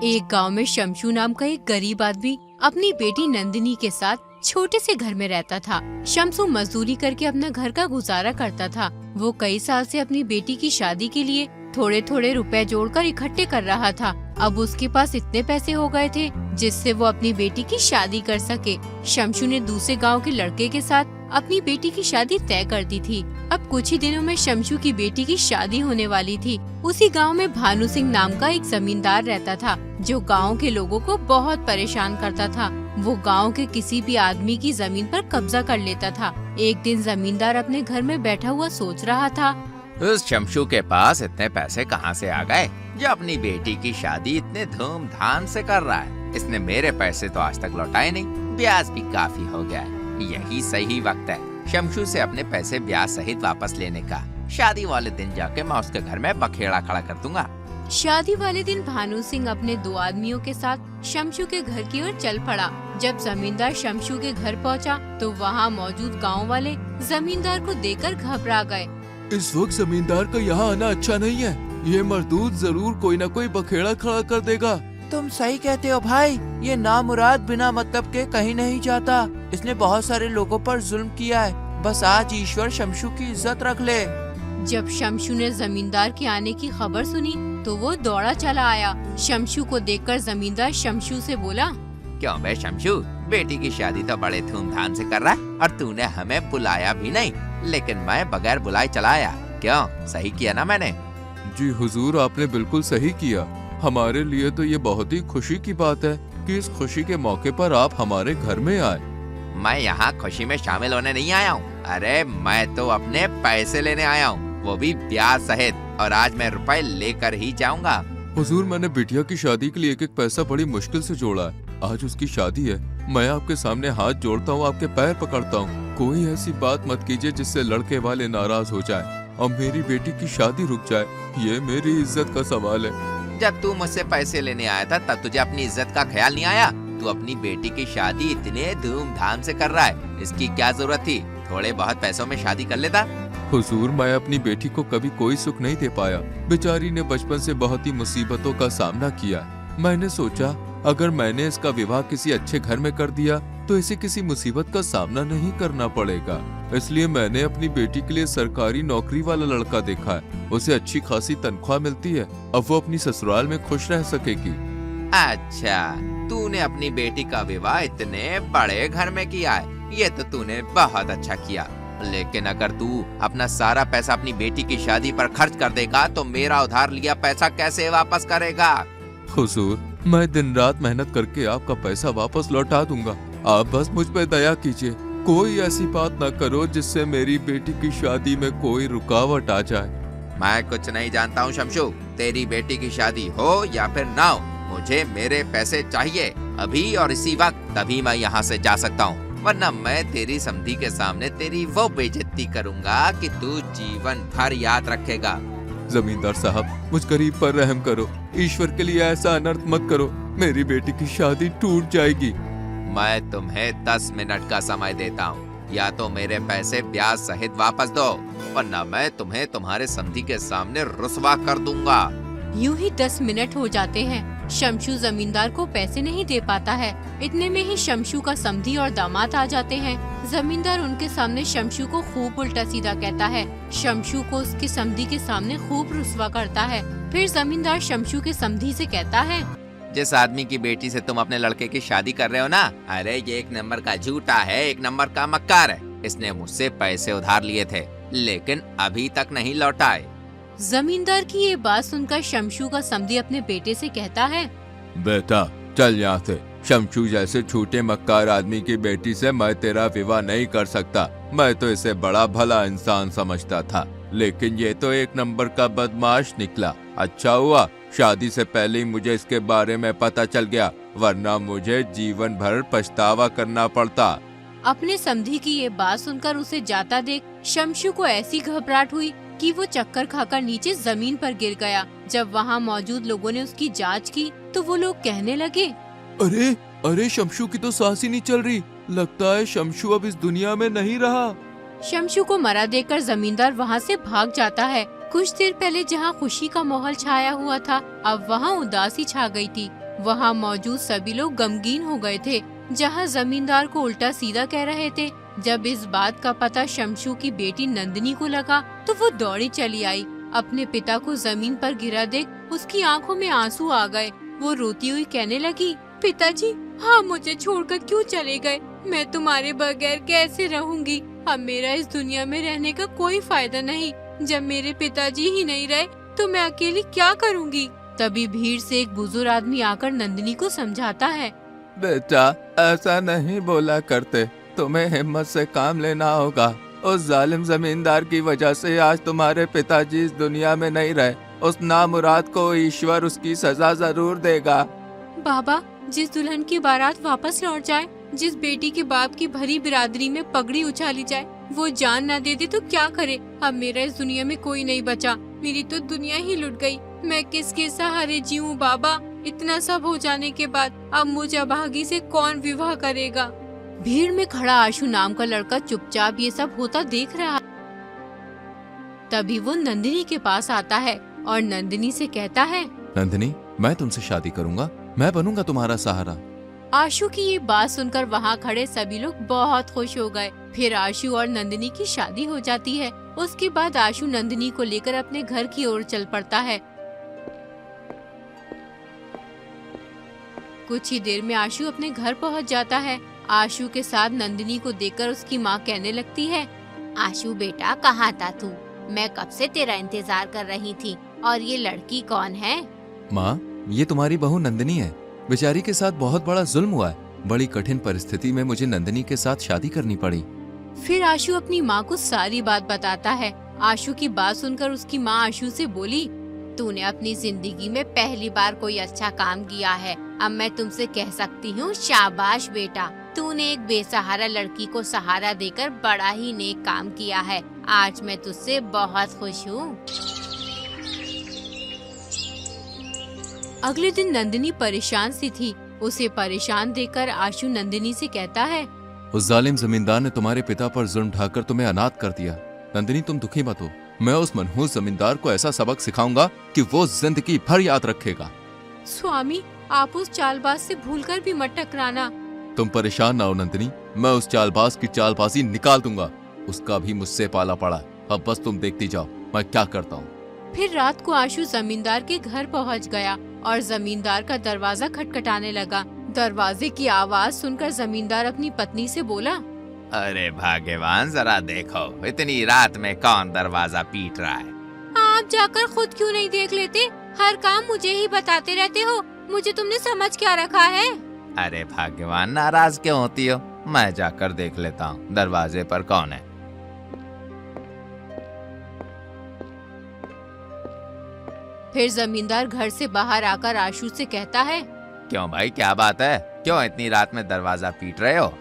एक गांव में शमशू नाम का एक गरीब आदमी अपनी बेटी नंदिनी के साथ छोटे से घर में रहता था। शमशू मजदूरी करके अपना घर का गुजारा करता था। वो कई साल से अपनी बेटी की शादी के लिए थोड़े थोड़े रुपए जोड़कर इकट्ठे कर रहा था। अब उसके पास इतने पैसे हो गए थे जिससे वो अपनी बेटी की शादी कर सके। शमशू ने दूसरे गांव के लड़के के साथ अपनी बेटी की शादी तय कर दी थी। अब कुछ ही दिनों में शमशू की बेटी की शादी होने वाली थी। उसी गांव में भानु सिंह नाम का एक जमींदार रहता था जो गांव के लोगों को बहुत परेशान करता था। वो गांव के किसी भी आदमी की जमीन पर कब्जा कर लेता था। एक दिन जमींदार अपने घर में बैठा हुआ सोच रहा था, उस शमशू के पास इतने पैसे कहाँ से आ गए जो अपनी बेटी की शादी इतने धूमधाम से कर रहा है। इसने मेरे पैसे तो आज तक लौटाए नहीं, ब्याज भी काफी हो गया है। यही सही वक्त है शमशू से अपने पैसे ब्याज सहित वापस लेने का। शादी वाले दिन जाके मैं उसके घर में बखेड़ा खड़ा कर दूंगा। शादी वाले दिन भानु सिंह अपने 2 आदमियों के साथ शमशू के घर की ओर चल पड़ा। जब जमींदार शमशू के घर पहुंचा, तो वहां मौजूद गांव वाले जमींदार को देखकर घबरा गए। इस वक्त जमींदार का यहाँ आना अच्छा नहीं है। ये मजदूर जरूर कोई न कोई बखेड़ा खड़ा कर देगा। तुम सही कहते हो भाई, ये नामुराद बिना मतलब के कहीं नहीं जाता। इसने बहुत सारे लोगों पर जुल्म किया है। बस आज ईश्वर शमशू की इज्जत रख ले। जब शमशू ने जमींदार के आने की खबर सुनी तो वो दौड़ा चला आया। शमशू को देखकर जमींदार शमशू से बोला, क्यों बे शमशू, बेटी की शादी तो बड़े धूमधाम से कर रहा है और तूने हमें बुलाया भी नहीं, लेकिन मैं बगैर बुलाए चला आया। क्यों, सही किया ना मैंने? जी हुजूर, आपने बिल्कुल सही किया। हमारे लिए तो ये बहुत ही खुशी की बात है कि इस खुशी के मौके पर आप हमारे घर में आए। मैं यहाँ खुशी में शामिल होने नहीं आया हूँ। अरे मैं तो अपने पैसे लेने आया हूँ, वो भी ब्याज सहित, और आज मैं रुपए लेकर ही जाऊंगा। हुजूर, मैंने बिटिया की शादी के लिए एक एक पैसा बड़ी मुश्किल से जोड़ा है। आज उसकी शादी है। मैं आपके सामने हाथ जोड़ता हूँ, आपके पैर पकड़ता हूँ। कोई ऐसी बात मत कीजिए जिससे लड़के वाले नाराज हो जाए और मेरी बेटी की शादी रुक जाए। ये मेरी इज्जत का सवाल है। जब तू मुझसे पैसे लेने आया था तब तुझे अपनी इज्जत का ख्याल नहीं आया? तू अपनी बेटी की शादी इतने धूमधाम से कर रहा है, इसकी क्या जरूरत थी? थोड़े बहुत पैसों में शादी कर लेता। हुजूर, मैं अपनी बेटी को कभी कोई सुख नहीं दे पाया। बेचारी ने बचपन से बहुत ही मुसीबतों का सामना किया। मैंने सोचा अगर मैंने इसका विवाह किसी अच्छे घर में कर दिया तो इसे किसी मुसीबत का सामना नहीं करना पड़ेगा। इसलिए मैंने अपनी बेटी के लिए सरकारी नौकरी वाला लड़का देखा है। उसे अच्छी खासी तनख्वाह मिलती है। अब वो अपनी ससुराल में खुश रह सकेगी। अच्छा, तूने अपनी बेटी का विवाह इतने बड़े घर में किया है, ये तो तूने बहुत अच्छा किया। लेकिन अगर तू अपना सारा पैसा अपनी बेटी की शादी पर खर्च कर देगा तो मेरा उधार लिया पैसा कैसे वापस करेगा? हुजूर, मैं दिन रात मेहनत करके आपका पैसा वापस लौटा दूंगा। आप बस मुझ पे दया कीजिए। कोई ऐसी बात न करो जिससे मेरी बेटी की शादी में कोई रुकावट आ जाए। मैं कुछ नहीं जानता हूँ शमशू, तेरी बेटी की शादी हो या फिर ना हो, मुझे मेरे पैसे चाहिए अभी और इसी वक्त, तभी मैं यहाँ से जा सकता हूँ, वरना मैं तेरी समधी के सामने तेरी वो बेइज्जती करूँगा कि तू जीवन भर याद रखेगा। जमींदार साहब, मुझ गरीब पर रहम करो। ईश्वर के लिए ऐसा अनर्थ मत करो। मेरी बेटी की शादी टूट जाएगी। मैं तुम्हें 10 मिनट का समय देता हूँ, या तो मेरे पैसे ब्याज सहित वापस दो, वरना मैं तुम्हें तुम्हारे समधी के सामने रुसवा कर दूंगा। यूं ही 10 मिनट हो जाते हैं। शमशू जमींदार को पैसे नहीं दे पाता है। इतने में ही शमशू का समधी और दामाद आ जाते हैं। जमींदार उनके सामने शमशू को खूब उल्टा सीधा कहता है। शमशू को उसके समधी के सामने खूब रुसवा करता है। फिर जमींदार शमशू के समधी से कहता है, जिस आदमी की बेटी से तुम अपने लड़के की शादी कर रहे हो ना, अरे ये 1 नंबर का झूठा है, 1 नंबर का मक्कार है। इसने मुझसे पैसे उधार लिए थे लेकिन अभी तक नहीं लौटाए। जमींदार की ये बात सुनकर शमशू का समधी अपने बेटे से कहता है, बेटा चल यहाँ से। शमशू जैसे झूठे मक्कार आदमी की बेटी से मैं तेरा विवाह नहीं कर सकता। मैं तो इसे बड़ा भला इंसान समझता था, लेकिन ये तो 1 नंबर का बदमाश निकला। अच्छा हुआ शादी से पहले ही मुझे इसके बारे में पता चल गया, वरना मुझे जीवन भर पछतावा करना पड़ता। अपने समधी की ये बात सुनकर उसे जाता देख शमशू को ऐसी घबराहट हुई कि वो चक्कर खाकर नीचे जमीन पर गिर गया। जब वहाँ मौजूद लोगों ने उसकी जांच की तो वो लोग कहने लगे, अरे अरे, शमशू की तो सांस ही नहीं चल रही। लगता है शमशू अब इस दुनिया में नहीं रहा। शमशू को मरा देखकर जमींदार वहाँ से भाग जाता है। कुछ देर पहले जहाँ खुशी का माहौल छाया हुआ था, अब वहाँ उदासी छा गई थी। वहाँ मौजूद सभी लोग गमगीन हो गए थे, जहाँ जमींदार को उल्टा सीधा कह रहे थे। जब इस बात का पता शमशू की बेटी नंदिनी को लगा तो वो दौड़ी चली आई। अपने पिता को जमीन पर गिरा देख उसकी आंखों में आंसू आ गए। वो रोती हुई कहने लगी, पिताजी, हाँ मुझे छोड़कर क्यों चले गए? मैं तुम्हारे बगैर कैसे रहूंगी? अब मेरा इस दुनिया में रहने का कोई फायदा नहीं। जब मेरे पिताजी ही नहीं रहे तो मैं अकेली क्या करूंगी? तभी भीड़ से एक बुजुर्ग आदमी आकर नंदिनी को समझाता है। बेटा, ऐसा नहीं बोला करते, तुम्हें हिम्मत से काम लेना होगा। उस जालिम जमींदार की वजह से आज तुम्हारे पिताजी इस दुनिया में नहीं रहे। उस नामुराद को ईश्वर उसकी सजा जरूर देगा। बाबा, जिस दुल्हन की बारात वापस लौट जाए, जिस बेटी के बाप की भरी बिरादरी में पगड़ी उछाली जाए, वो जान न दे दे तो क्या करे? अब मेरा इस दुनिया में कोई नहीं बचा। मेरी तो दुनिया ही लुट गई। मैं किसके सहारे जीऊं बाबा? इतना सब हो जाने के बाद अब मुझे अभागी से कौन विवाह करेगा? भीड़ में खड़ा आशु नाम का लड़का चुपचाप ये सब होता देख रहा। तभी वो नंदिनी के पास आता है और नंदिनी से कहता है, नंदिनी, मैं तुमसे शादी करूंगा। मैं बनूंगा तुम्हारा सहारा। आशु की ये बात सुनकर वहाँ खड़े सभी लोग बहुत खुश हो गए। फिर आशु और नंदिनी की शादी हो जाती है। उसके बाद आशु नंदिनी को लेकर अपने घर की ओर चल पड़ता है। कुछ ही देर में आशु अपने घर पहुँच जाता है। आशु के साथ नंदिनी को देखकर उसकी माँ कहने लगती है, आशु बेटा, कहाँ था तू? मैं कब से तेरा इंतजार कर रही थी। और ये लड़की कौन है? माँ, ये तुम्हारी बहू नंदिनी है। बेचारी के साथ बहुत बड़ा जुल्म हुआ है। बड़ी कठिन परिस्थिति में मुझे नंदिनी के साथ शादी करनी पड़ी। फिर आशु अपनी माँ को सारी बात बताता है। आशु की बात सुनकर उसकी माँ आशु से बोली, तूने अपनी जिंदगी में पहली बार कोई अच्छा काम किया है। अब मैं तुमसे कह सकती हूँ, शाबाश बेटा, तूने एक बेसहारा लड़की को सहारा देकर बड़ा ही नेक काम किया है। आज मैं तुझसे बहुत खुश हूँ। अगले दिन नंदिनी परेशान सी थी। उसे परेशान देखकर आशु नंदिनी से कहता है, उस जालिम जमींदार ने तुम्हारे पिता पर जुल्म ढाकर तुम्हें अनाथ कर दिया। नंदिनी, तुम दुखी मत हो। मैं उस मनहूस जमींदार को ऐसा सबक सिखाऊंगा कि वो जिंदगी भर याद रखेगा। स्वामी, आप उस चालबाज से भूलकर भी मत टकराना। तुम परेशान ना हो नंदिनी, मैं उस चालबाज की चालबाजी निकाल दूंगा। उसका भी मुझसे पाला पड़ा। अब बस तुम देखती जाओ मैं क्या करता हूँ। फिर रात को आशु जमींदार के घर पहुँच गया और जमींदार का दरवाजा खटखटाने लगा। दरवाजे की आवाज सुनकर जमींदार अपनी पत्नी से बोला, अरे भाग्यवान, जरा देखो इतनी रात में कौन दरवाजा पीट रहा है? आप जाकर खुद क्यों नहीं देख लेते? हर काम मुझे ही बताते रहते हो। मुझे तुमने समझ क्या रखा है? अरे भाग्यवान, नाराज क्यों होती हो? मैं जाकर देख लेता हूँ दरवाजे पर कौन है। फिर जमींदार घर से बाहर आकर आशु से कहता है, क्यों भाई, क्या बात है? क्यों इतनी रात में दरवाजा पीट रहे हो?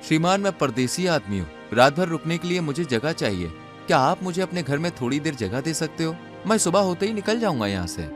श्रीमान, मैं परदेसी आदमी हूँ। रात भर रुकने के लिए मुझे जगह चाहिए। क्या आप मुझे अपने घर में थोड़ी देर जगह दे सकते हो? मैं सुबह होते ही निकल जाऊंगा यहाँ से।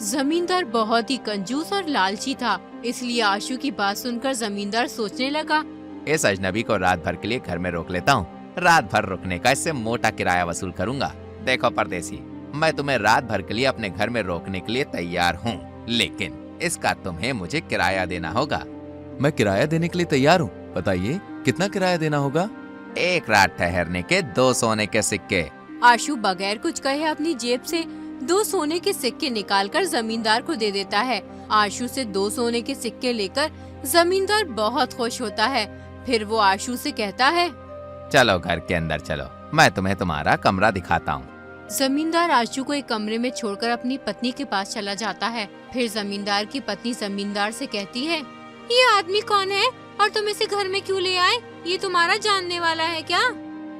जमींदार बहुत ही कंजूस और लालची था, इसलिए आशु की बात सुनकर जमींदार सोचने लगा, इस अजनबी को रात भर के लिए घर में रोक लेता हूँ। रात भर रुकने का इससे मोटा किराया वसूल करूंगा। देखो परदेसी, मैं तुम्हें रात भर के लिए अपने घर में रोकने के लिए तैयार हूँ, लेकिन इसका तुम्हें मुझे किराया देना होगा। मैं किराया देने के लिए तैयार हूँ। बताइए, कितना किराया देना होगा? 1 रात ठहरने के 2 सोने के सिक्के। आशु बगैर कुछ कहे अपनी जेब से 2 सोने के सिक्के निकालकर जमींदार को दे देता है। आशु से 2 सोने के सिक्के लेकर जमींदार बहुत खुश होता है। फिर वो आशु से कहता है, चलो घर के अंदर चलो, मैं तुम्हें तुम्हारा कमरा दिखाता हूँ। जमींदार आशु को एक कमरे में छोड़कर अपनी पत्नी के पास चला जाता है। फिर जमींदार की पत्नी जमींदार से कहती है, ये आदमी कौन है और तुम इसे घर में क्यों ले आए? ये तुम्हारा जानने वाला है क्या?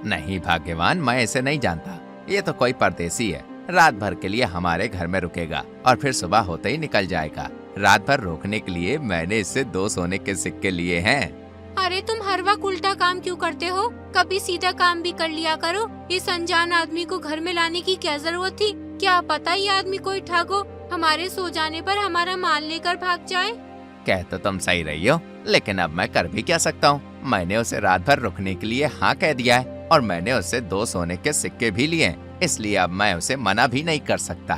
नहीं भाग्यवान, मैं इसे नहीं जानता। ये तो कोई परदेसी है। रात भर के लिए हमारे घर में रुकेगा और फिर सुबह होते ही निकल जाएगा। रात भर रोकने के लिए मैंने इससे 2 सोने के सिक्के लिए हैं। अरे तुम हर वक्त उल्टा काम क्यों करते हो? कभी सीधा काम भी कर लिया करो। इस अनजान आदमी को घर में लाने की क्या जरूरत थी? क्या पता ये आदमी कोई ठग हो, हमारे सो जाने पर हमारा माल लेकर भाग जाए। कह तो तुम सही रही हो, लेकिन अब मैं कर भी क्या सकता हूँ? मैंने उसे रात भर रुकने के लिए हाँ कह दिया है और मैंने उससे 2 सोने के सिक्के भी लिए, इसलिए अब मैं उसे मना भी नहीं कर सकता।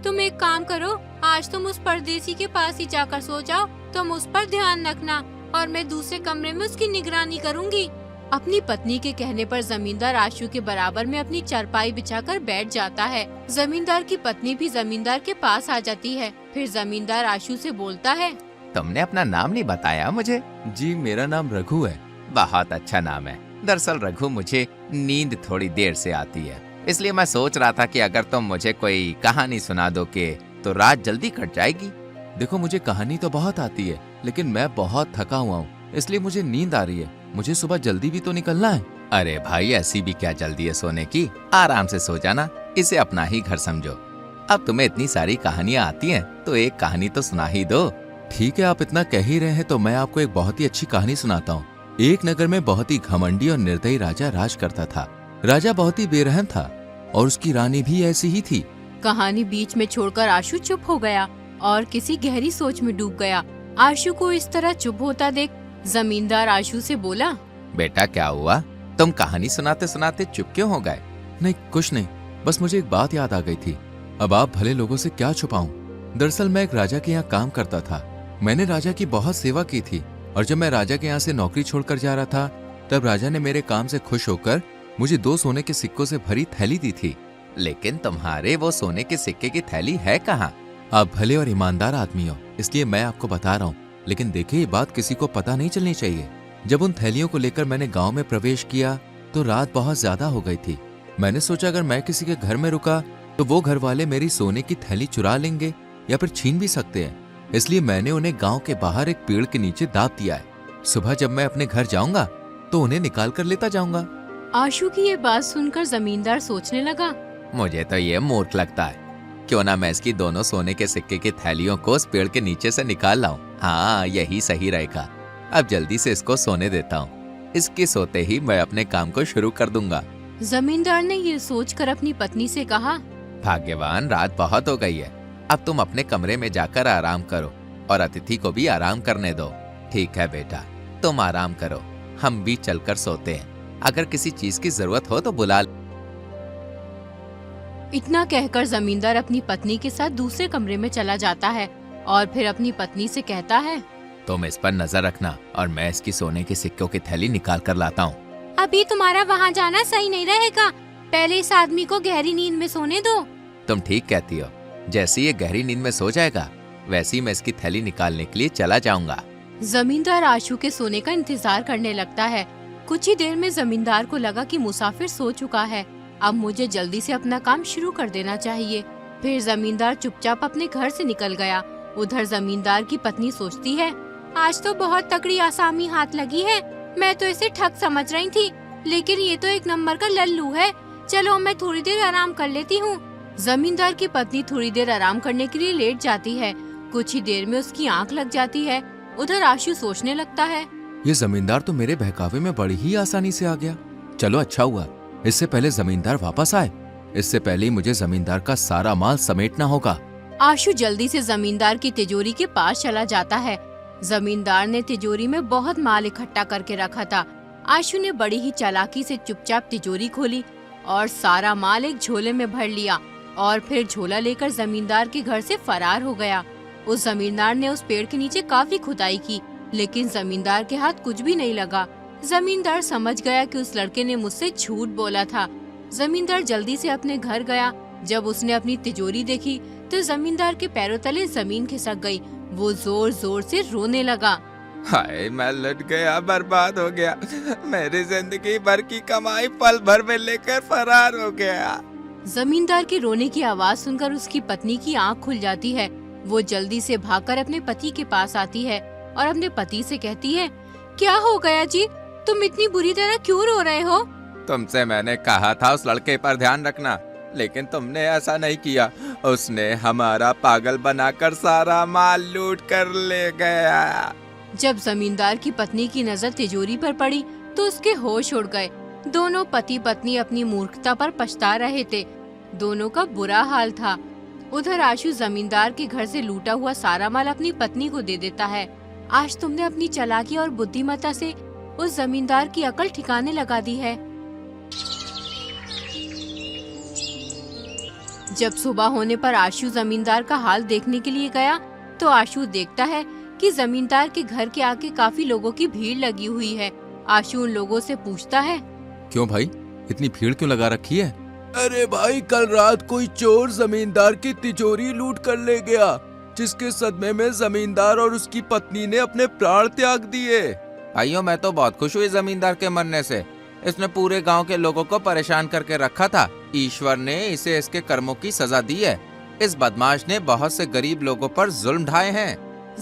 तुम एक काम करो, आज तुम उस परदेसी के पास ही जाकर सो जाओ। तुम उस पर ध्यान रखना और मैं दूसरे कमरे में उसकी निगरानी करूंगी। अपनी पत्नी के कहने पर जमींदार आशु के बराबर में अपनी चारपाई बिछाकर बैठ जाता है। जमींदार की पत्नी भी जमींदार के पास आ जाती है। फिर जमींदार आशु से बोलता है, तुमने अपना नाम नहीं बताया मुझे। जी मेरा नाम रघु है। बहुत अच्छा नाम है। दरअसल रघु, मुझे नींद थोड़ी देर से आती है, इसलिए मैं सोच रहा था कि अगर तुम मुझे कोई कहानी सुना दो के तो रात जल्दी कट जाएगी। देखो मुझे कहानी तो बहुत आती है, लेकिन मैं बहुत थका हुआ हूँ, इसलिए मुझे नींद आ रही है। मुझे सुबह जल्दी भी तो निकलना है। अरे भाई, ऐसी भी क्या जल्दी है सोने की? आराम से सो जाना, इसे अपना ही घर समझो। अब तुम्हें इतनी सारी कहानियाँ आती हैं, तो एक कहानी तो सुना ही दो। ठीक है, आप इतना कह ही रहे हैं तो मैं आपको एक बहुत ही अच्छी कहानी सुनाता हूँ। एक नगर में बहुत ही घमंडी और निर्दयी राजा राज करता था। राजा बहुत ही बेरहम था और उसकी रानी भी ऐसी ही थी। कहानी बीच में छोड़कर आशु चुप हो गया और किसी गहरी सोच में डूब गया। आशु को इस तरह चुप होता देख जमींदार आशु से बोला, बेटा क्या हुआ? तुम कहानी सुनाते सुनाते चुप क्यों हो गए? नहीं कुछ नहीं, बस मुझे एक बात याद आ गई थी। अब आप भले लोगों से क्या छुपाऊं। दरअसल मैं एक राजा के यहाँ काम करता था। मैंने राजा की बहुत सेवा की थी और जब मैं राजा के यहाँ से नौकरी छोड़कर जा रहा था, तब राजा ने मेरे काम से खुश होकर मुझे 2 सोने के सिक्कों से भरी थैली दी थी। लेकिन तुम्हारे वो सोने के सिक्के की थैली है कहाँ? आप भले और ईमानदार आदमी हो, इसलिए मैं आपको बता रहा हूँ, लेकिन देखिए ये बात किसी को पता नहीं चलनी चाहिए। जब उन थैलियों को लेकर मैंने गांव में प्रवेश किया तो रात बहुत ज्यादा हो गई थी। मैंने सोचा अगर मैं किसी के घर में रुका तो वो घर वाले मेरी सोने की थैली चुरा लेंगे या फिर छीन भी सकते हैं, इसलिए मैंने उन्हें गांव के बाहर एक पेड़ के नीचे दाब दिया है। सुबह जब मैं अपने घर जाऊंगा तो उन्हें निकाल कर लेता जाऊंगा। आशु की ये बात सुनकर जमींदार सोचने लगा, मुझे तो ये मूर्ख लगता है। क्यों ना मैं इसकी दोनों सोने के सिक्के की थैलियों को उस पेड़ के नीचे से निकाल लाऊं। हाँ, यही सही रहेगा। अब जल्दी से इसको सोने देता हूँ। इसके सोते ही मैं अपने काम को शुरू कर दूंगा। जमींदार ने ये सोचकर अपनी पत्नी से कहा, भाग्यवान, रात बहुत हो गई है। अब तुम अपने कमरे में जाकर आराम करो और अतिथि को भी आराम करने दो। ठीक है बेटा, तुम आराम करो, हम भी चलकर सोते हैं। अगर किसी चीज की जरूरत हो तो बुला। इतना कहकर जमींदार अपनी पत्नी के साथ दूसरे कमरे में चला जाता है और फिर अपनी पत्नी से कहता है, तुम इस पर नजर रखना और मैं इसकी सोने के सिक्कों की थैली निकाल कर लाता हूँ। अभी तुम्हारा वहाँ जाना सही नहीं रहेगा। पहले इस आदमी को गहरी नींद में सोने दो। तुम ठीक कहती हो। जैसे ये गहरी नींद में सो जाएगा, वैसे ही मैं इसकी थैली निकालने के लिए चला जाऊंगा। जमींदार आशु के सोने का इंतजार करने लगता है। कुछ ही देर में जमींदार को लगा कि मुसाफिर सो चुका है, अब मुझे जल्दी से अपना काम शुरू कर देना चाहिए। फिर जमींदार चुपचाप अपने घर से निकल गया। उधर जमींदार की पत्नी सोचती है, आज तो बहुत तगड़ी आसामी हाथ लगी है। मैं तो इसे ठग समझ रही थी, लेकिन ये तो एक नंबर का लल्लू है। चलो मैं थोड़ी देर आराम कर लेती हूँ। जमींदार की पत्नी थोड़ी देर आराम करने के लिए लेट जाती है। कुछ ही देर में उसकी आंख लग जाती है। उधर आशु सोचने लगता है, ये जमींदार तो मेरे बहकावे में बड़ी ही आसानी से आ गया। चलो अच्छा हुआ, इससे पहले जमींदार वापस आए। इससे पहले ही मुझे जमींदार का सारा माल समेटना होगा। आशु जल्दी से जमींदार की तिजोरी के पास चला जाता है। जमींदार ने तिजोरी में बहुत माल इकट्ठा करके रखा था। आशु ने बड़ी ही चालाकी से चुपचाप तिजोरी खोली और सारा माल एक झोले में भर लिया और फिर झोला लेकर जमींदार के घर से फरार हो गया। उस जमींदार ने उस पेड़ के नीचे काफी खुदाई की, लेकिन जमींदार के हाथ कुछ भी नहीं लगा। जमींदार समझ गया कि उस लड़के ने मुझसे झूठ बोला था। जमींदार जल्दी से अपने घर गया। जब उसने अपनी तिजोरी देखी तो जमींदार के पैरों तले जमीन खिसक गई। वो जोर जोर से रोने लगा। हाय, मैं लुट गया, बर्बाद हो गया। मेरी जिंदगी भर की कमाई पल भर में लेकर फरार हो गया। जमींदार के रोने की आवाज सुनकर उसकी पत्नी की आंख खुल जाती है। वो जल्दी से भागकर अपने पति के पास आती है और अपने पति से कहती है, क्या हो गया जी? तुम इतनी बुरी तरह क्यों रो रहे हो? तुमसे मैंने कहा था उस लड़के पर ध्यान रखना, लेकिन तुमने ऐसा नहीं किया। उसने हमारा पागल बनाकर सारा माल लूट कर ले गया। जब जमींदार की पत्नी की नजर तिजोरी पर पड़ी तो उसके होश उड़ गए। दोनों पति पत्नी अपनी मूर्खता पर पछता रहे थे। दोनों का बुरा हाल था। उधर आशु जमींदार के घर से लूटा हुआ सारा माल अपनी पत्नी को दे देता है। आज तुमने अपनी चालाकी और बुद्धिमत्ता से उस जमींदार की अकल ठिकाने लगा दी है। जब सुबह होने पर आशु जमींदार का हाल देखने के लिए गया तो आशु देखता है कि जमींदार के घर के आगे काफी लोगों की भीड़ लगी हुई है। आशु उन लोगों से पूछता है, क्यों भाई, इतनी भीड़ क्यों लगा रखी है? अरे भाई, कल रात कोई चोर जमींदार की तिजोरी लूट कर ले गया, जिसके सदमे में जमींदार और उसकी पत्नी ने अपने प्राण त्याग दिए। भाइयों, मैं तो बहुत खुश हुई जमींदार के मरने से। इसने पूरे गांव के लोगों को परेशान करके रखा था। ईश्वर ने इसे इसके कर्मों की सजा दी है। इस बदमाश ने बहुत से गरीब लोगों पर जुल्म ढाए हैं।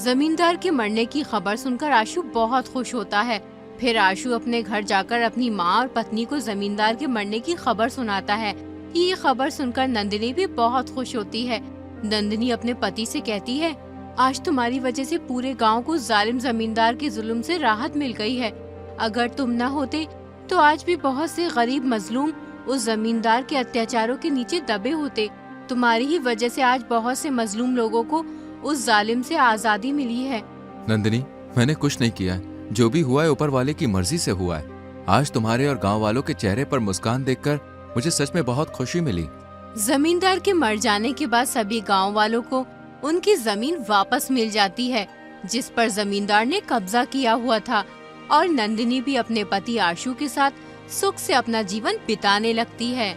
जमींदार के मरने की खबर सुनकर आशु बहुत खुश होता है। फिर आशु अपने घर जाकर अपनी माँ और पत्नी को जमींदार के मरने की खबर सुनाता है। ये खबर सुनकर नंदिनी भी बहुत खुश होती है। नंदिनी अपने पति से कहती है, आज तुम्हारी वजह से पूरे गांव को जालिम जमींदार के जुल्म से राहत मिल गई है। अगर तुम न होते तो आज भी बहुत से गरीब मजलूम उस जमींदार के अत्याचारों के नीचे दबे होते। तुम्हारी ही वजह से आज बहुत से मजलूम लोगों को उस जालिम से आजादी मिली है। नंदिनी, मैंने कुछ नहीं किया है। जो भी हुआ है ऊपर वाले की मर्जी से हुआ है। आज तुम्हारे और गांव वालों के चेहरे पर मुस्कान देखकर मुझे सच में बहुत खुशी मिली। जमींदार के मर जाने के बाद सभी गांव वालों को उनकी जमीन वापस मिल जाती है, जिस पर जमींदार ने कब्जा किया हुआ था, और नंदिनी भी अपने पति आशु के साथ सुख से अपना जीवन बिताने लगती है।